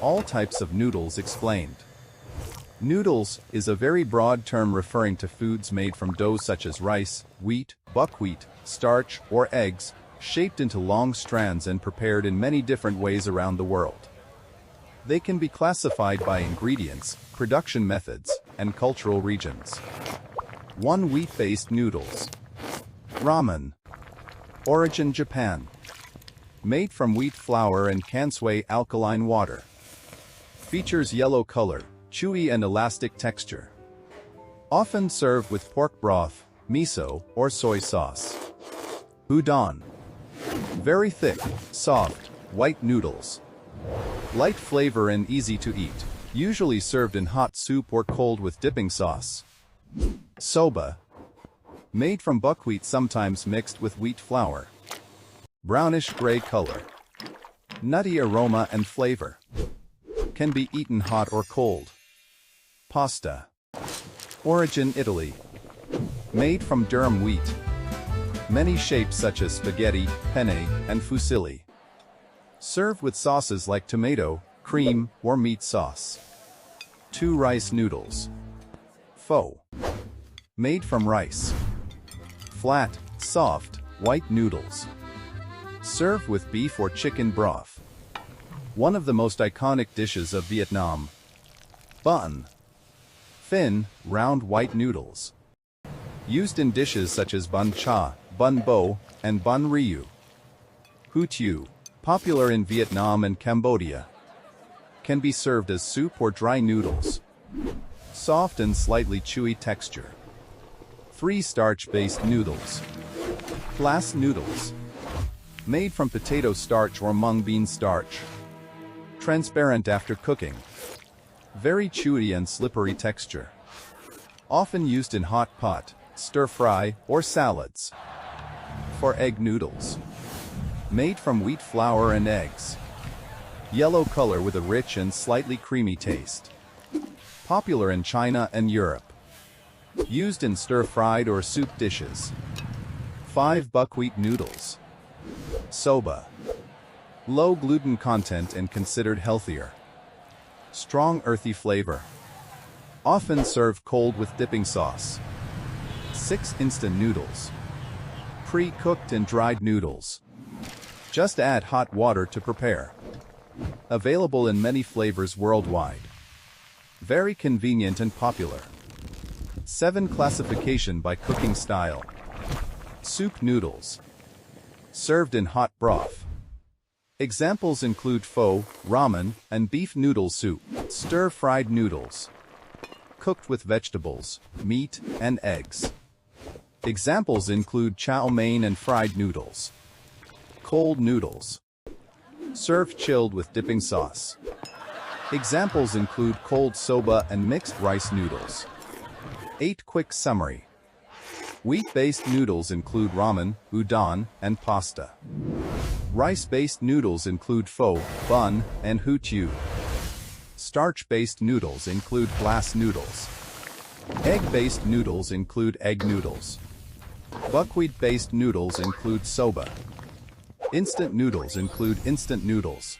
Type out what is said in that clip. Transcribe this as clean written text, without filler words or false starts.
All types of noodles explained. Noodles is a very broad term referring to foods made from dough such as rice, wheat, buckwheat, starch, or eggs, shaped into long strands and prepared in many different ways around the world. They can be classified by ingredients, production methods, and cultural regions. 1. Wheat-based noodles. Ramen. Origin Japan. Made from wheat flour and Kansui alkaline water. Features yellow color, chewy and elastic texture. Often served with pork broth, miso, or soy sauce. Udon. Very thick, soft, white noodles. Light flavor and easy to eat, usually served in hot soup or cold with dipping sauce. Soba. Made from buckwheat, sometimes mixed with wheat flour. Brownish-gray color. Nutty aroma and flavor. Can be eaten hot or cold. Pasta. Origin Italy. Made from durum wheat. Many shapes such as spaghetti, penne, and fusilli. Served with sauces like tomato, cream, or meat sauce. 2. Rice noodles. Pho. Made from rice. Flat, soft, white noodles. Served with beef or chicken broth. One of the most iconic dishes of Vietnam. Bun. Thin, round white noodles. Used in dishes such as bun cha, bun bo, and bun ryu. Hue tu. Popular in Vietnam and Cambodia. Can be served as soup or dry noodles. Soft and slightly chewy texture. 3. Starch-based noodles. Glass noodles. Made from potato starch or mung bean starch. Transparent after cooking. Very chewy and slippery texture. Often used in hot pot, stir-fry, or salads. 4. Egg noodles. Made from wheat flour and eggs. Yellow color with a rich and slightly creamy taste. Popular in China and Europe. Used in stir-fried or soup dishes. 5. Buckwheat noodles. Soba. Low gluten content and considered healthier. Strong earthy flavor. Often served cold with dipping sauce. 6. Instant noodles. Pre-cooked and dried noodles. Just add hot water to prepare. Available in many flavors worldwide. Very convenient and popular. 7. Classification by cooking style. Soup noodles. Served in hot broth. Examples include pho, ramen, and beef noodle soup. Stir-fried noodles. Cooked with vegetables, meat, and eggs. Examples include chow mein and fried noodles. Cold noodles. Served chilled with dipping sauce. Examples include cold soba and mixed rice noodles. 8. Quick summary. Wheat-based noodles include ramen, udon, and pasta. Rice-based noodles include pho, bun, and hue tu. Starch-based noodles include glass noodles. Egg-based noodles include egg noodles. Buckwheat-based noodles include soba. Instant noodles include instant noodles.